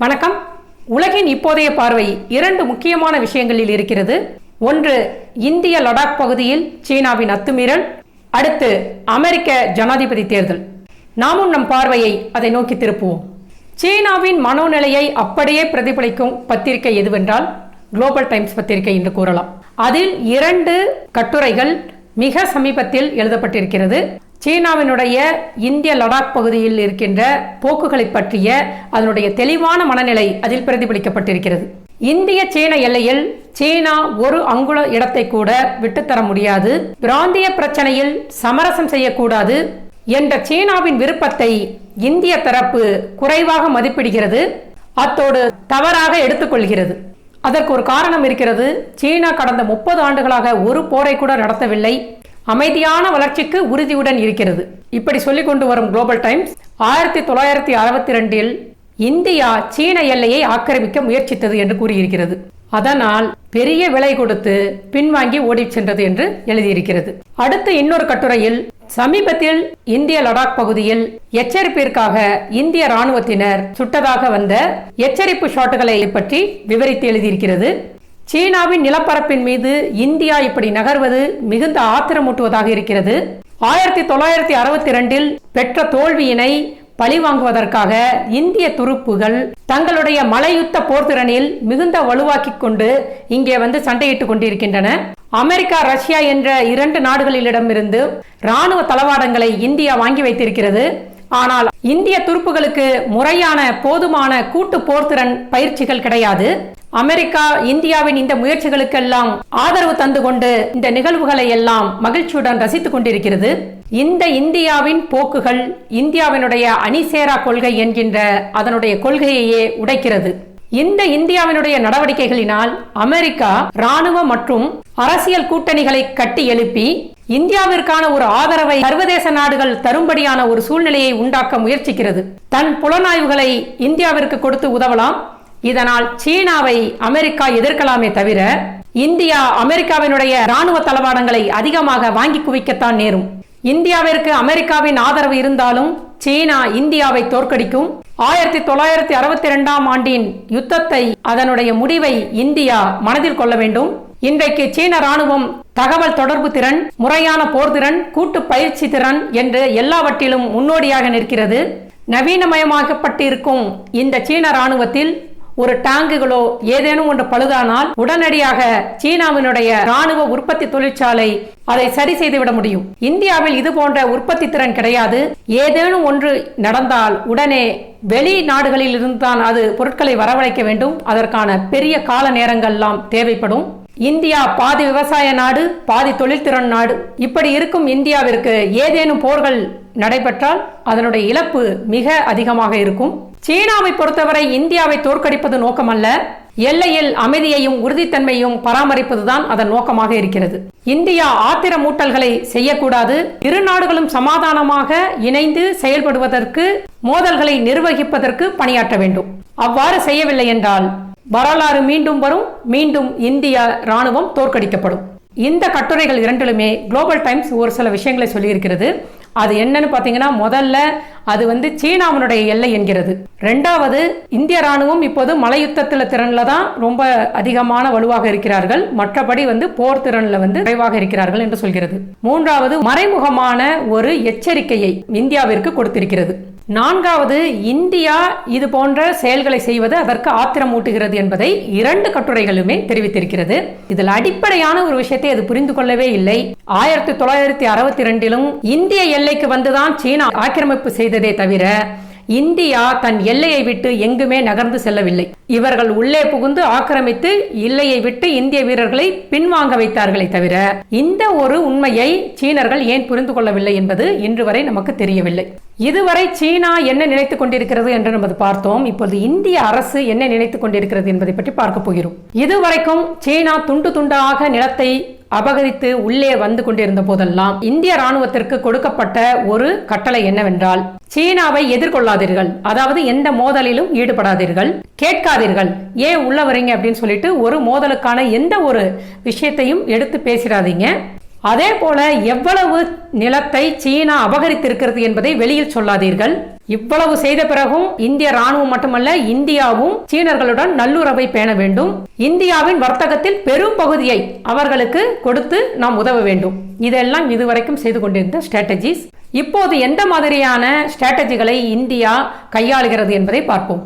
வணக்கம். உலகின் இப்போதைய பார்வை இரண்டு முக்கியமான விஷயங்களில் இருக்கிறது. ஒன்று, இந்திய லடாக் பகுதியில் சீனாவின் அத்துமீறல். அடுத்து, அமெரிக்க ஜனாதிபதி தேர்தல். நாமும் நம் பார்வையை அதை நோக்கி திருப்புவோம். சீனாவின் மனோநிலையை அப்படியே பிரதிபலிக்கும் பத்திரிகை எதுவென்றால் குளோபல் டைம்ஸ் பத்திரிகை என்று கூறலாம். அதில் இரண்டு கட்டுரைகள் மிக சமீபத்தில் எழுதப்பட்டிருக்கிறது. சீனாவினுடைய இந்திய லடாக் பகுதியில் இருக்கின்ற போக்குகளை பற்றிய அதனுடைய தெளிவான மனநிலை அதில் பிரதிபலிக்கப்பட்டிருக்கிறது. இந்திய சீன எல்லையில் சீனா ஒரு அங்குல இடத்தை கூட விட்டுத்தர முடியாது, பிராந்திய பிரச்சனையில் சமரசம் செய்யக்கூடாது என்ற சீனாவின் விருப்பத்தை இந்திய தரப்பு குறைவாக மதிப்பிடுகிறது, அத்தோடு தவறாக எடுத்துக்கொள்கிறது. அதற்கு ஒரு காரணம் இருக்கிறது. சீனா கடந்த 30 ஆண்டுகளாக ஒரு போரை கூட நடத்தவில்லை, அமைதியான வளர்ச்சிக்கு உறுதியுடன் இருக்கிறது. இப்படி சொல்லிக் கொண்டு வரும் குளோபல் டைம்ஸ் 1962 இந்தியா சீன எல்லையை ஆக்கிரமிக்க முயற்சித்தது என்று கூறியிருக்கிறது. அதனால் பெரிய விலை கொடுத்து பின்வாங்கி ஓடி சென்றது என்று எழுதியிருக்கிறது. அடுத்து இன்னொரு கட்டுரையில் சமீபத்தில் இந்திய லடாக் பகுதியில் எச்சரிப்பிற்காக இந்திய ராணுவத்தினர் சுட்டதாக வந்த எச்சரிப்பு ஷாட்டுகளை பற்றி விவரித்து எழுதியிருக்கிறது. சீனாவின் நிலப்பரப்பின் மீது இந்தியா இப்படி நகர்வது மிகுந்த ஆத்திரமூட்டுவதாக இருக்கிறது. 1962 பெற்ற தோல்வியினை பழிவாங்குவதற்காக இந்திய துருப்புகள் தங்களுடைய மலையுத்த போர்த்திறனில் மிகுந்த வலுவாக்கிக் கொண்டு இங்கே வந்து சண்டையிட்டுக் கொண்டிருக்கின்றன. அமெரிக்கா, ரஷ்யா என்ற 2 நாடுகளிடமிருந்து இராணுவ தளவாடங்களை இந்தியா வாங்கி வைத்திருக்கிறது. ஆனால் இந்திய துருப்புகளுக்கு முறையான போதுமான கூட்டு போர்த்திறன் பயிற்சிகள் கிடையாது. அமெரிக்கா இந்தியாவின் இந்த முயற்சிகளுக்கெல்லாம் ஆதரவு தந்து கொண்டு இந்த நிகழ்வுகளை எல்லாம் மகிழ்ச்சியுடன் ரசித்துக் கொண்டிருக்கிறது. இந்த இந்தியாவின் போக்குகள் இந்தியாவினுடைய அணிசேரா கொள்கை என்கின்ற அதனுடைய கொள்கையையே உடைக்கிறது. இந்த இந்தியாவினுடைய நடவடிக்கைகளினால் அமெரிக்கா இராணுவ மற்றும் அரசியல் கூட்டணிகளை கட்டி எழுப்பி இந்தியாவிற்கான ஒரு ஆதரவை சர்வதேச நாடுகள் தரும்படியான ஒரு சூழ்நிலையை உண்டாக்க முயற்சிக்கிறது. தன் புலனாய்வுகளை இந்தியாவிற்கு கொடுத்து உதவலாம். இதனால் சீனாவை அமெரிக்கா எதிர்க்கலாமே தவிர இந்தியா அமெரிக்காவினுடைய இராணுவ தளவாடங்களை அதிகமாக வாங்கி குவிக்கத்தான் நேரும். இந்தியாவிற்கு அமெரிக்காவின் ஆதரவு இருந்தாலும் சீனா இந்தியாவை தோற்கடிக்கும். 1962 ஆண்டின் யுத்தத்தை, அதனுடைய முடிவை இந்தியா மனதில் கொள்ள வேண்டும். இன்றைக்கு சீன ராணுவம் தகவல் தொடர்பு திறன், முறையான போர்திறன், கூட்டு பயிற்சி திறன் என்று எல்லாவற்றிலும் முன்னோடியாக நிற்கிறது. நவீனமயமாக்கப்பட்டிருக்கும் இந்த சீன ராணுவத்தில் ஒரு டாங்குகளோ ஏதேனும் ஒன்று பழுதானால் உடனடியாக சீனாவினுடைய ராணுவ உற்பத்தி தொழிற்சாலை அதை சரி செய்துவிட முடியும். இந்தியாவில் இது போன்ற உற்பத்தி திறன் கிடையாது. ஏதேனும் ஒன்று நடந்தால் உடனே வெளிநாடுகளில் இருந்துதான் அது பொருட்களை வரவழைக்க வேண்டும். அதற்கான பெரிய கால நேரங்கள்லாம் தேவைப்படும். இந்தியா பாதி விவசாய நாடு, பாதி தொழில்திறன் நாடு. இப்படி இருக்கும் இந்தியாவிற்கு ஏதேனும் போர்கள் நடைபெற்றால் அதனுடைய இழப்பு மிக அதிகமாக இருக்கும். சீனாவை பொறுத்தவரை இந்தியாவை தோற்கடிப்பது நோக்கமல்ல, எல்லையில் அமைதியையும் உறுதித்தன்மையும் பராமரிப்பதுதான் அதன் நோக்கமாக இருக்கிறது. இந்தியா ஆத்திரமூட்டல்களை செய்யக்கூடாது. இரு நாடுகளும் சமாதானமாக இணைந்து செயல்படுவதற்கு, மோதல்களை நிர்வகிப்பதற்கு பணியாற்ற வேண்டும். அவ்வாறு செய்யவில்லை என்றால் வரலாறு மீண்டும் வரும், மீண்டும் இந்திய ராணுவம் தோற்கடிக்கப்படும். இந்த கட்டுரைகள் இரண்டிலுமே குளோபல் டைம்ஸ் ஒரு சில விஷயங்களை சொல்லியிருக்கிறது. அது என்னன்னு பார்த்தீங்கன்னா, முதல்ல அது சீனாவினுடைய எல்லை என்கிறது. ரெண்டாவது, இந்திய ராணுவம் இப்போது மலையுத்தத்தில் திறன்ல தான் ரொம்ப அதிகமான வலுவாக இருக்கிறார்கள், மற்றபடி போர் திறன்ல குறைவாக இருக்கிறார்கள் என்று சொல்கிறது. மூன்றாவது, மறைமுகமான ஒரு எச்சரிக்கையை இந்தியாவிற்கு கொடுத்திருக்கிறது. நான்காவது, இந்தியா இது போன்ற செயல்களை செய்வது அதற்கு ஆத்திரமூட்டுகிறது என்பதை 2 கட்டுரைகளுமே தெரிவித்திருக்கிறது. இதில் அடிப்படையான ஒரு விஷயத்தை அது புரிந்து கொள்ளவே இல்லை. 1962 இந்திய எல்லைக்கு வந்துதான் சீனா ஆக்கிரமிப்பு செய்ததே தவிர இந்தியா தன் எல்லையை விட்டு எங்குமே நகர்ந்து செல்லவில்லை. இவர்கள் உள்ளே புகுந்து ஆக்கிரமித்து எல்லையை விட்டு இந்திய வீரர்களை பின்வாங்க வைத்தார்களே தவிர இந்த ஒரு உண்மையை சீனர்கள் ஏன் புரிந்து கொள்ளவில்லை என்பது இன்று வரை நமக்கு தெரியவில்லை. இதுவரை சீனா என்ன நினைத்துக் கொண்டிருக்கிறது என்று நமது பார்த்தோம். இப்போது இந்திய அரசு என்ன நினைத்துக் கொண்டிருக்கிறது என்பதை பற்றி பார்க்க போகிறோம். இதுவரைக்கும் சீனா துண்டு துண்டாக நிலத்தை அபகரித்து உள்ளே வந்து கொண்டிருந்த போதெல்லாம் இந்திய ராணுவத்திற்கு கொடுக்கப்பட்ட ஒரு கட்டளை என்னவென்றால், சீனாவை எதிர்கொள்ளாதீர்கள், அதாவது எந்த மோதலிலும் ஈடுபடாதீர்கள், கேட்காதீர்கள், ஏன் உள்ள வரீங்க அப்படின்னு சொல்லிட்டு ஒரு மோதலுக்கான எந்த ஒரு விஷயத்தையும் எடுத்து பேசிடாதீங்க. அதே போல எவ்வளவு நிலத்தை சீனா அபகரித்திருக்கிறது என்பதை வெளியில் சொல்லாதீர்கள். இவ்வளவு செய்த பிறகும் இந்திய ராணுவம் மட்டுமல்ல, இந்தியாவும் சீனர்களுடன் நல்லுறவை பேண வேண்டும். இந்தியாவின் வர்த்தகத்தில் பெரும் பகுதியை அவர்களுக்கு கொடுத்து நாம் உதவ வேண்டும். இதெல்லாம் இதுவரைக்கும் செய்து கொண்டிருந்த ஸ்ட்ராட்டஜிஸ். இப்போது எந்த மாதிரியான ஸ்ட்ராட்டஜிகளை இந்தியா கையாளுகிறது என்பதை பார்ப்போம்.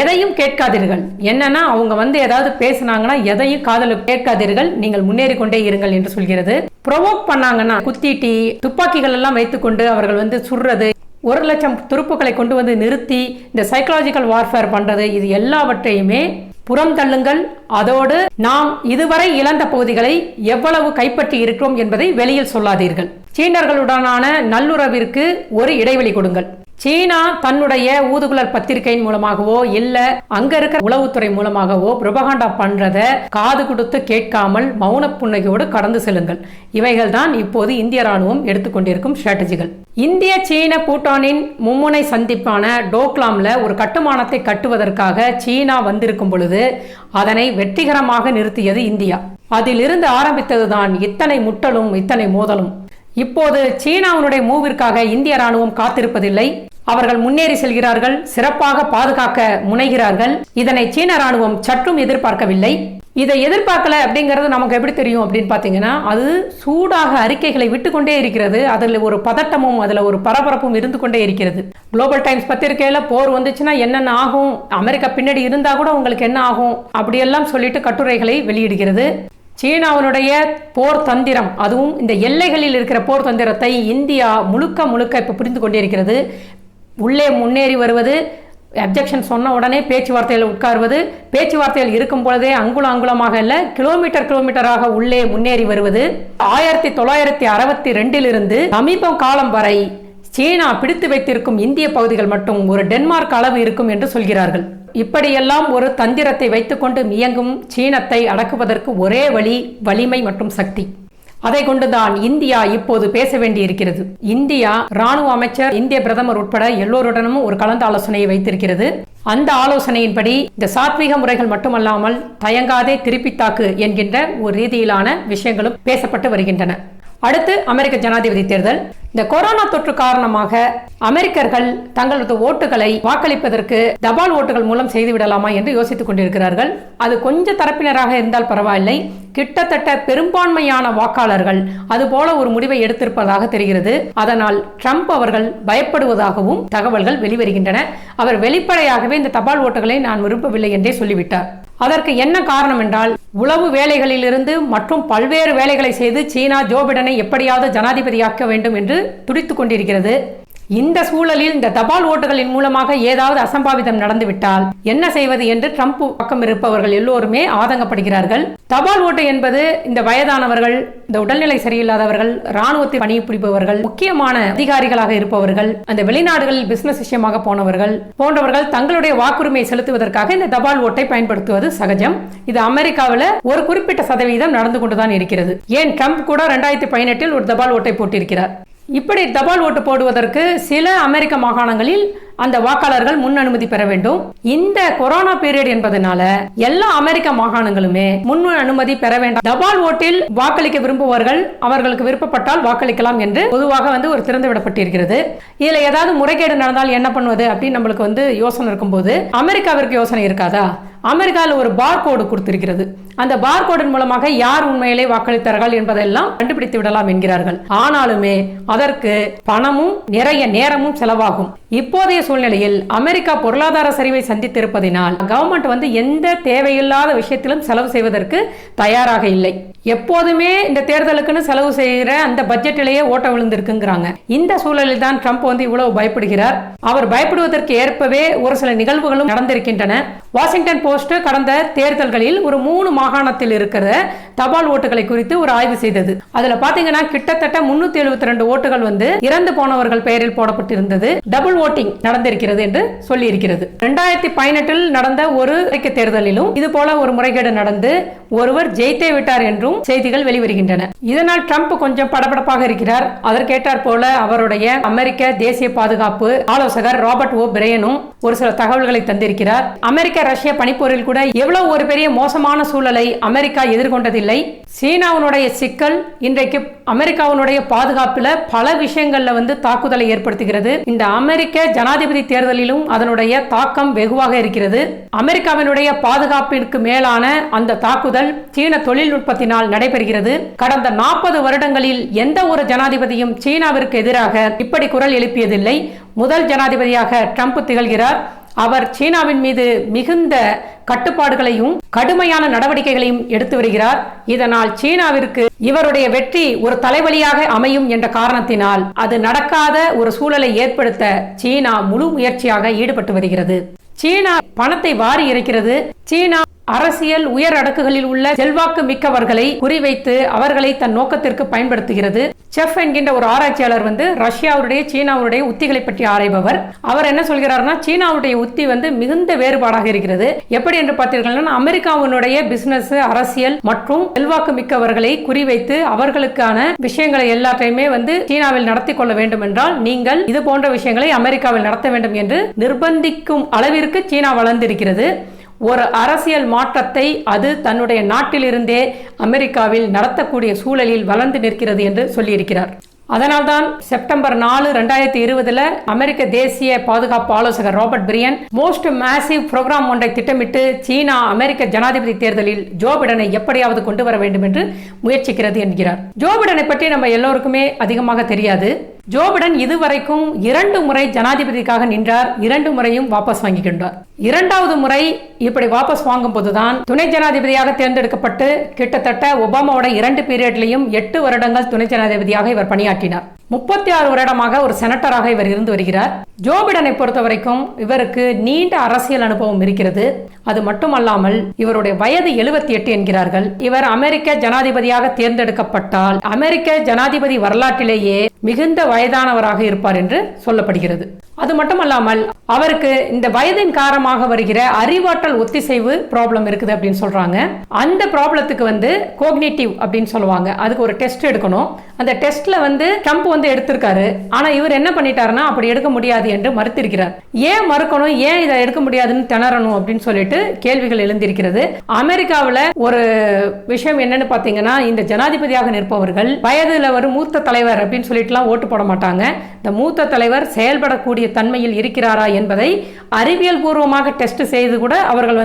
எதையும் கேட்காதீர்கள். என்னன்னா அவங்க ஏதாவது பேசினாங்கன்னா எதையும் காதல கேட்காதீர்கள், நீங்கள் முன்னேறி கொண்டே இருங்கள் என்று சொல்கிறது. ப்ரொவோக் பண்ணாங்கன்னா குத்திட்டி துப்பாக்கிகள் எல்லாம் வைத்துக்கொண்டு அவர்கள் சுடுறது, 1,00,000 துருப்புக்களை கொண்டு வந்து நிறுத்தி இந்த சைக்கலாஜிக்கல் வார்ஃபேர் பண்றது, இது எல்லாவற்றையுமே புறம் தள்ளுங்கள். அதோடு நாம் இதுவரை இழந்த பகுதிகளை எவ்வளவு கைப்பற்றி இருக்கிறோம் என்பதை வெளியில் சொல்லாதீர்கள். சீனர்களுடனான நல்லுறவிற்கு ஒரு இடைவெளி கொடுங்கள். சீனா தன்னுடைய ஊதுகுழல் பத்திரிகையின் மூலமாகவோ இல்ல அங்க இருக்கிற உளவுத்துறை மூலமாகவோ புரொபகண்டா பண்றத காது கொடுத்து கேட்காமல் மௌன புன்னகையோடு கடந்து செல்லுங்கள். இவைகள் தான் இப்போது இந்திய ராணுவம் எடுத்துக்கொண்டிருக்கும் ஸ்ட்ராட்டஜிகள். இந்திய சீன பூட்டானின் மும்முனை சந்திப்பான டோக்லாம்ல ஒரு கட்டுமானத்தை கட்டுவதற்காக சீனா வந்திருக்கும் பொழுது அதனை வெற்றிகரமாக நிறுத்தியது இந்தியா. அதிலிருந்து ஆரம்பித்ததுதான் இத்தனை முட்டலும் இத்தனை மோதலும். இப்போது சீனாவுடைய மூவிற்காக இந்திய ராணுவம் காத்திருப்பதில்லை. அவர்கள் முன்னேறி செல்கிறார்கள், சிறப்பாக பாதுகாக்க முனைகிறார்கள். இதனை சீன ராணுவம் சற்றும் எதிர்பார்க்கவில்லை. இதை எதிர்பார்க்கல அப்படிங்கிறது நமக்கு எப்படி தெரியும் அப்படின்னு பாத்தீங்கன்னா, அது சூடாக அறிக்கைகளை விட்டுக்கொண்டே இருக்கிறது. அதுல ஒரு பதட்டமும் அதுல ஒரு பரபரப்பும் இருந்து கொண்டே இருக்கிறது. குளோபல் டைம்ஸ் பத்திரிகையில போர் வந்துச்சுன்னா என்னென்ன ஆகும், அமெரிக்கா பின்னாடி இருந்தா கூட உங்களுக்கு என்ன ஆகும் அப்படியெல்லாம் சொல்லிட்டு கட்டுரைகளை வெளியிடுகிறது. சீனாவினுடைய போர் தந்திரம், அதுவும் இந்த எல்லைகளில் இருக்கிற போர் தந்திரத்தை இந்தியா முழுக்க இப்ப புரிந்து கொண்டிருக்கிறது. உள்ளே முன்னேறி வருவது, அப்ஜெக்ஷன் சொன்ன உடனே பேச்சுவார்த்தையில் உட்காருவது, பேச்சுவார்த்தையில் இருக்கும் பொழுதே அங்குலமாக அல்ல கிலோமீட்டராக உள்ளே முன்னேறி வருவது. 1962 சமீப காலம் வரை சீனா பிடித்து வைத்திருக்கும் இந்திய பகுதிகள் மட்டும் ஒரு டென்மார்க் அளவு இருக்கும் என்று சொல்கிறார்கள். இப்படியெல்லாம் ஒரு தந்திரத்தை வைத்துக்கொண்டு இயங்கும் சீனத்தை அடக்குவதற்கு ஒரே வழி வலிமை மற்றும் சக்தி. அதை கொண்டுதான் இந்தியா இப்போது பேச வேண்டி இருக்கிறது. இந்தியா ராணுவ அமைச்சர், இந்திய பிரதமர் உட்பட எல்லோருடனும் ஒரு கலந்து ஆலோசனையை வைத்திருக்கிறது. அந்த ஆலோசனையின்படி இந்த சாத்வீக முறைகள் மட்டுமல்லாமல் தயங்காதே திருப்பி தாக்கு என்கின்ற ஒரு ரீதியிலான விஷயங்களும் பேசப்பட்டு வருகின்றன. அடுத்து அமெரிக்க ஜனாதிபதி தேர்தல். இந்த கொரோனா தொற்று காரணமாக அமெரிக்கர்கள் தங்களது ஓட்டுகளை வாக்களிப்பதற்கு தபால் ஓட்டுகள் மூலம் செய்துவிடலாமா என்று யோசித்துக் கொண்டிருக்கிறார்கள். அது கொஞ்சம் தரப்பினராக இருந்தால் பரவாயில்லை. கிட்டத்தட்ட பெரும்பான்மையான வாக்காளர்கள் அதுபோல ஒரு முடிவை எடுத்திருப்பதாக தெரிகிறது. அதனால் ட்ரம்ப் அவர்கள் பயப்படுவதாகவும் தகவல்கள் வெளிவருகின்றன. அவர் வெளிப்படையாகவே இந்த தபால் ஓட்டுகளை நான் விரும்பவில்லை என்றே சொல்லிவிட்டார். அதற்கு என்ன காரணம் என்றால், உளவு வேலைகளிலிருந்து மற்றும் பல்வேறு வேலைகளை செய்து சீனா ஜோ பிடனை எப்படியாவது ஜனாதிபதியாக்க வேண்டும் என்று துடித்துக் கொண்டிருக்கிறது. இந்த சூழலில் இந்த தபால் ஓட்டுகளின் மூலமாக ஏதாவது அசம்பாவிதம் நடந்துவிட்டால் என்ன செய்வது என்று ட்ரம்ப் பக்கம் இருப்பவர்கள் எல்லோருமே ஆதங்கப்படுகிறார்கள். தபால் ஓட்டு என்பது இந்த வயதானவர்கள், இந்த உடல்நிலை சரியில்லாதவர்கள், ராணுவத்தில் பணிபுரிபவர்கள், முக்கியமான அதிகாரிகளாக இருப்பவர்கள், அந்த வெளிநாடுகளில் பிசினஸ் விஷயமாக போனவர்கள் போன்றவர்கள் தங்களுடைய வாக்குரிமையை செலுத்துவதற்காக இந்த தபால் ஓட்டை பயன்படுத்துவது சகஜம். இது அமெரிக்காவில் ஒரு குறிப்பிட்ட சதவீதம் நடந்து கொண்டுதான் இருக்கிறது. ஏன் ட்ரம்ப் கூட 2018 ஒரு தபால் ஓட்டை போட்டிருக்கிறார். இப்படி தபால் ஓட்டு போடுவதற்கு சில அமெரிக்க மாகாணங்களில் அந்த வாக்காளர்கள் முன் அனுமதி பெற வேண்டும். இந்த கொரோனா பீரியட் என்பதனால எல்லா அமெரிக்க மாகாணங்களுமே முன் அனுமதி பெற வேண்டாம். தபால் ஓட்டில் வாக்களிக்க விரும்புபவர்கள் அவர்களுக்கு விருப்பப்பட்டால் வாக்களிக்கலாம் என்று பொதுவாக ஒரு திறந்து விடப்பட்டிருக்கிறது. இதுல ஏதாவது முறைகேடு நடந்தால் என்ன பண்ணுவது அப்படின்னு நம்மளுக்கு யோசனை இருக்கும்போது அமெரிக்காவிற்கு யோசனை இருக்காதா? அமெரிக்காவில் ஒரு பார்கோடு கொடுத்திருக்கிறது. அந்த பார்கோடின் மூலமாக யார் உண்மையிலே வாக்களித்தார்கள் என்பதெல்லாம் கண்டுபிடித்து விடலாம் என்கிறார்கள். ஆனாலுமே அதற்கு பணமும் நிறைய நேரமும் செலவாகும். இப்போதைய சூழ்நிலையில் அமெரிக்கா பொருளாதார சரிவை சந்தித்திருப்பதனால் கவர்மெண்ட் எந்த தேவையில்லாத விஷயத்திலும் செலவு செய்வதற்கு தயாராக இல்லை. எப்போதுமே இந்த தேர்தலுக்குன்னு செலவு செய்கிற அந்த பட்ஜெட்டிலேயே ஓட்ட விழுந்திருக்குங்கிறாங்க. இந்த சூழலில் தான் ட்ரம்ப் இவ்வளவு பயப்படுகிறார். அவர் பயப்படுவதற்கு ஏற்பவே ஒரு சில நிகழ்வுகளும் நடந்திருக்கின்றன. வாஷிங்டன் போஸ்ட் கடந்த தேர்தல்களில் ஒரு 3 மாகாணத்தில் இருக்கிற தபால் ஓட்டுகளை குறித்து ஒரு ஆய்வு செய்தது. அதுல பாத்தீங்கன்னா கிட்டத்தட்ட 372 ஓட்டுகள் இறந்து போனவர்கள் பெயரில் போடப்பட்டிருந்தது. டபுள் ஓட்டிங் நடந்திருக்கிறது என்று சொல்லி இருக்கிறது. 2018 நடந்த ஒரு தேர்தலிலும் இது போல ஒரு முறைகேடு நடந்து ஒருவர் ஜெயித்தே விட்டார் என்றும் செய்திகள் வெளிவருகின்றன. இதனால் ட்ரம்ப் கொஞ்சம் படபடப்பாக இருக்கிறார். அதற்கேற்றார் போல அவருடைய அமெரிக்க தேசிய பாதுகாப்பு ஆலோசகர் ராபர்ட் ஓ பிரையனும் ஒரு சில தகவல்களை தந்திருக்கிறார். அமெரிக்க ரஷ்ய பனிப்போரில் கூட எவ்வளவு ஒரு பெரிய மோசமான சூழலை தாக்குதலை அமெரிக்கா எதிர்கொண்டதில்லை. சீனாவுடைய சிக்கல் இன்றைக்கு அமெரிக்காவுடைய பாதுகாப்புல பல விஷயங்கள்ல தாக்குதலை ஏற்படுத்துகிறது. இந்த அமெரிக்க ஜனாதிபதி தேர்தலிலும் அதனுடைய தாக்கம் வெகுவாக இருக்கிறது. அமெரிக்காவினுடைய பாதுகாப்பிற்கு மேலான அந்த தாக்குதல் சீன தொழில்நுட்பத்தினால் நடைபெறுகிறது. கடந்த 40 வருடங்களில் எந்த ஒரு ஜனாதிபதியும் சீனாவிற்கு எதிராக இப்படி குரல் எழுப்பியதில்லை. முதல் ஜனாதிபதியாக ட்ரம்ப் திகழ்கிறார். அவர் சீனாவின் மீது மிகுந்த கட்டுப்பாடுகளையும் கடுமையான நடவடிக்கைகளையும் எடுத்து வருகிறார். இதனால் சீனாவிற்கு இவருடைய வெற்றி ஒரு தலைவலியாக அமையும் என்ற காரணத்தினால் அது நடக்காத ஒரு சூழலை ஏற்படுத்த சீனா முழு முயற்சியாக ஈடுபட்டு வருகிறது. சீனா பணத்தை வாரி இறைக்கிறது. சீனா அரசியல் உயர் அடுக்குகளில் உள்ள செல்வாக்கு மிக்கவர்களை குறிவைத்து அவர்களை தன் நோக்கத்திற்கு பயன்படுத்துகிறது. செஃப் என்கின்ற ஒரு ஆராய்ச்சியாளர் ரஷ்யாவுடைய சீனாவுடைய உத்திகளை பற்றி ஆராய்பவர். அவர் என்ன சொல்கிறார்னா, சீனாவுடைய உத்தி மிகுந்த வேறுபாடாக இருக்கிறது. எப்படி என்று பார்த்தீர்கள்னா, அமெரிக்காவுடைய பிசினஸ், அரசியல் மற்றும் செல்வாக்கு மிக்கவர்களை குறிவைத்து அவர்களுக்கான விஷயங்களை எல்லாத்தையுமே சீனாவில் நடத்தி கொள்ள வேண்டும் என்றால் நீங்கள் இது போன்ற விஷயங்களை அமெரிக்காவில் நடத்த வேண்டும் என்று நிர்பந்திக்கும் அளவிற்கு சீனா வளர்ந்திருக்கிறது. ஒரு அரசியல் மாற்றத்தை அது தன்னுடைய நாட்டிலிருந்தே அமெரிக்காவில் நடத்தக்கூடிய சூழலில் வளர்ந்து நிற்கிறது என்று சொல்லியிருக்கிறார். அதனால்தான் செப்டம்பர் 4, 2020 அமெரிக்க தேசிய பாதுகாப்பு ஆலோசகர் ராபர்ட் பிரியன் மோஸ்ட் மேசிவ் புரோகிராம் ஒன்றை திட்டமிட்டு சீனா அமெரிக்க ஜனாதிபதி தேர்தலில் ஜோ பிடனை எப்படியாவது கொண்டு வர வேண்டும் என்று முயற்சிக்கிறது என்கிறார். ஜோ பிடனை பற்றி நம்ம எல்லோருக்குமே அதிகமாக தெரியாது. ஜோ பிடன் இதுவரைக்கும் 2 முறை ஜனாதிபதிக்காக நின்றார். 2 முறையும் வாபஸ் வாங்கி கொண்டார். 2வது முறை இப்படி வாபஸ் வாங்கும் போதுதான் துணை ஜனாதிபதியாக தேர்ந்தெடுக்கப்பட்டு கிட்டத்தட்ட ஒபாமாவோட 2 பீரியட்லையும் 8 வருடங்கள் துணை ஜனாதிபதியாக இவர் பணியாற்றினார். 36 வருடமாக ஒரு செனட்டராக இவர் இருந்து வருகிறார். ஜோ பிடனை பொறுத்த வரைக்கும் இவருக்கு நீண்ட அரசியல் அனுபவம் இருக்கிறது. அது மட்டுமல்லாமல் இவருடைய வயது 78 என்கிறார்கள். இவர் அமெரிக்க ஜனாதிபதியாக தேர்ந்தெடுக்கப்பட்டால் அமெரிக்க ஜனாதிபதி வரலாற்றிலேயே மிகுந்த வயதானவராக இருப்பார் என்று சொல்லப்படுகிறது. அது மட்டுமல்லாமல் அவருக்கு இந்த வயதின் காரணமாக வருகிற அறிவாற்றல் ஒத்திசைவு ப்ராப்ளம் இருக்குது அப்படின்னு சொல்றாங்க. அந்த ப்ராப்ளத்துக்கு கோக்னிட்டிவ் அப்படின்னு சொல்லுவாங்க. அதுக்கு ஒரு டெஸ்ட் எடுக்கணும். அந்த டெஸ்ட்ல ட்ரம்ப் எடுத்திருக்காரு. ஆனா இவர் என்ன பண்ணிட்டாருன்னா அப்படி எடுக்க முடியாது என்று மறுத்திருக்கிறார். ஏன் மறுக்கணும், ஏன் இதை எடுக்க முடியாதுன்னு திணறணும் அப்படின்னு சொல்லிட்டு கேள்விகள் எழுந்திருக்கிறது. அமெரிக்காவில் ஒரு விஷயம் என்னன்னு பாத்தீங்கன்னா, இந்த ஜனாதிபதியாக நிற்பவர்கள் வயதுல ஒரு மூத்த தலைவர் அப்படின்னு சொல்லிட்டுலாம் ஓட்டு போட மாட்டாங்க. இந்த மூத்த தலைவர் செயல்படக்கூடிய தன்மையில் இருக்கிறாரா என்பதை அறிவியல் பூர்வமாக டெஸ்ட் செய்து கூட அவர்கள்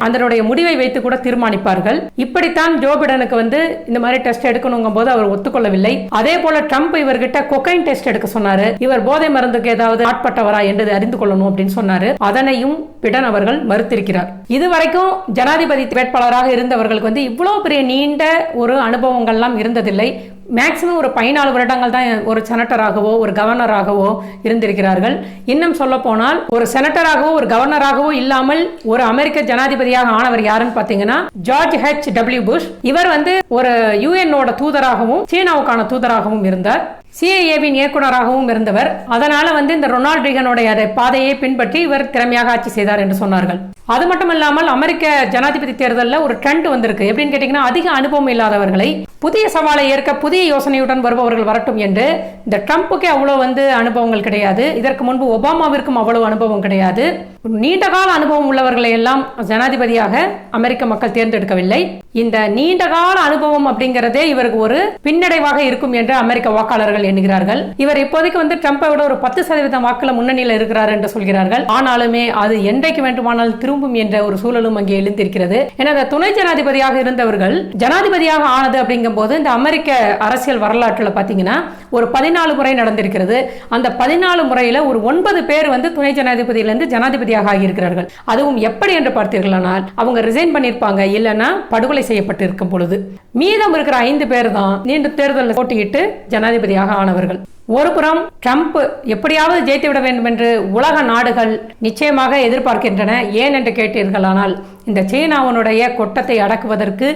அதனுடைய முடிவை வைத்து கூட தீர்மானிப்பார்கள். இப்படித்தான் ஜோ பிடனுக்கு இந்த மாதிரி டெஸ்ட் எடுக்கணுங்கும் போது அவர் ஒத்துக்கொள்ளவில்லை. அதே போல ட்ரம்ப் இவர்கிட்ட கொக்கைன் டெஸ்ட் எடுக்க சொன்னாரு. இவர் போதை மருந்துக்கு ஏதாவது ஆட்பட்டவரா என்று அறிந்து கொள்ளணும் அப்படின்னு சொன்னாரு. அதனையும் பிடன் அவர்கள் மறுத்திருக்கிறார். இதுவரைக்கும் ஜனாதிபதி வேட்பாளராக இருந்தவர்களுக்கு இவ்வளவு பெரிய நீண்ட ஒரு அனுபவங்கள்லாம் இருந்ததில்லை. மேக்சிமம் ஒரு 14 வருடங்கள் தான் ஒரு செனட்டராகவோ ஒரு கவர்னராகவோ இருந்திருக்கிறார்கள். இன்னும் சொல்ல போனால் ஒரு செனட்டராகவோ ஒரு கவர்னராகவோ இல்லாமல் ஒரு அமெரிக்க ஜனாதிபதியாக ஆனவர் யாருன்னு பாத்தீங்கன்னா ஜார்ஜ் H.W. புஷ். இவர் ஒரு யுஎன்னோட தூதராகவும் சீனாவுக்கான தூதராகவும் இருந்தார். சிஐஏவின் இயக்குநராகவும் இருந்தவர். அதனால இந்த ரொனால்ட் ரீகனுடைய பாதையை பின்பற்றி இவர் திறமையாக ஆட்சி செய்தார் என்று சொன்னார்கள். அது மட்டும் இல்லாமல் அமெரிக்க ஜனாதிபதி தேர்தலில் ஒரு ட்ரெண்ட் வந்திருக்கு. எப்படின்னு கேட்டீங்கன்னா, அதிக அனுபவம் இல்லாதவர்களை புதிய சவாலை ஏற்க புதிய யோசனையுடன் வருபவர்கள் வரட்டும் என்று. இந்த ட்ரம்ப்புக்கே அவ்வளவு அனுபவங்கள் கிடையாது. இதற்கு முன்பு ஒபாமாவிற்கும் அவ்வளவு அனுபவம் கிடையாது. நீண்டகால அனுபவம் உள்ளவர்களை எல்லாம் ஜனாதிபதியாக அமெரிக்க மக்கள் தேர்ந்தெடுக்கவில்லை. இந்த நீண்டகால அனுபவம் அப்படிங்கிறதே இவருக்கு ஒரு பின்னடைவாக இருக்கும் என்று அமெரிக்க வாக்காளர்கள் எண்ணுகிறார்கள். இவர் இப்போதைக்கு ட்ரம்பை விட ஒரு 10% வாக்குல முன்னணியில் இருக்கிறார் என்று சொல்கிறார்கள். ஆனாலுமே அது என்றைக்கு வேண்டுமானால் திரும்பும் என்ற ஒரு சூழலும் அங்கே எழுந்திருக்கிறது. எனவே துணை ஜனாதிபதியாக இருந்தவர்கள் ஜனாதிபதியாக ஆனது அப்படிங்கும் போது இந்த அமெரிக்க அரசியல் வரலாற்றில் பாத்தீங்கன்னா ஒரு 14 முறை நடந்திருக்கிறது. அந்த 14 முறையில ஒரு 9 பேர் துணை ஜனாதிபதியிலிருந்து ஜனாதிபதியாக ஆகியிருக்கிறார்கள். அதுவும் எப்படி என்று பார்த்தீர்களானால் அவங்க ரிசைன் பண்ணியிருப்பாங்க, இல்லைன்னா படுகொலை செய்யப்பட்டு இருக்கும் பொழுது. மீதம் இருக்கிற 5 பேர் தான் நீண்ட தேர்தலில் போட்டியிட்டு ஜனாதிபதியாக ஆனவர்கள். ஒருபுறம் ட்ரம்ப் எப்படியாவது ஜெயித்து விட வேண்டும் என்று உலக நாடுகள் நிச்சயமாக எதிர்பார்க்கின்றன. ஏன் என்று கேட்டீர்களானால், இந்த சீனாவுடைய கொட்டத்தை அடக்குவதற்கு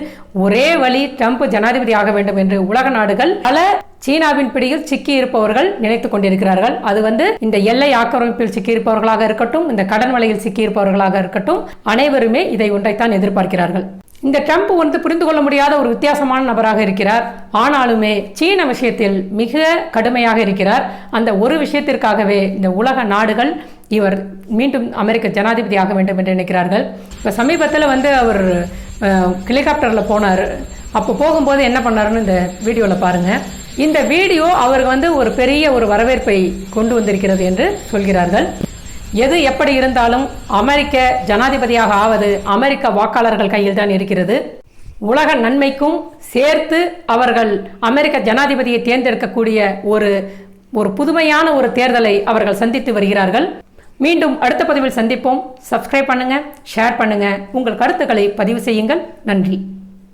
ஒரே வழி ட்ரம்ப் ஜனாதிபதி ஆக வேண்டும் என்று உலக நாடுகள் பல சீனாவின் பிடியில் சிக்கி இருப்பவர்கள் நினைத்துக் கொண்டிருக்கிறார்கள். அது இந்த எல்லை ஆக்கிரமிப்பில் சிக்கி இருப்பவர்களாக இருக்கட்டும், இந்த கடன் வலையில் சிக்கி இருப்பவர்களாக இருக்கட்டும், அனைவருமே இதை ஒன்றைத்தான் எதிர்பார்க்கிறார்கள். இந்த ட்ரம்ப் புரிந்து கொள்ள முடியாத ஒரு வித்தியாசமான நபராக இருக்கிறார். ஆனாலுமே சீன விஷயத்தில் மிக கடுமையாக இருக்கிறார். அந்த ஒரு விஷயத்திற்காகவே இந்த உலக நாடுகள் இவர் மீண்டும் அமெரிக்க ஜனாதிபதி ஆக வேண்டும் என்று நினைக்கிறார்கள். இப்போ சமீபத்தில் அவர் ஹெலிகாப்டரில் போனார். அப்போ போகும்போது என்ன பண்ணாருன்னு இந்த வீடியோவில் பாருங்கள். இந்த வீடியோ அவருக்கு ஒரு பெரிய ஒரு வரவேற்பை கொண்டு வந்திருக்கிறது என்று சொல்கிறார்கள். எது எப்படி இருந்தாலும் அமெரிக்க ஜனாதிபதியாக ஆவது அமெரிக்க வாக்காளர்கள் கையில் தான் இருக்கிறது. உலக நன்மைக்கும் சேர்த்து அவர்கள் அமெரிக்க ஜனாதிபதியை தேர்ந்தெடுக்கக்கூடிய ஒரு புதுமையான ஒரு தேர்தலை அவர்கள் சந்தித்து வருகிறார்கள். மீண்டும் அடுத்த பதிவில் சந்திப்போம். சப்ஸ்கிரைப் பண்ணுங்க, ஷேர் பண்ணுங்க, உங்கள் கருத்துக்களை பதிவு செய்யுங்கள். நன்றி.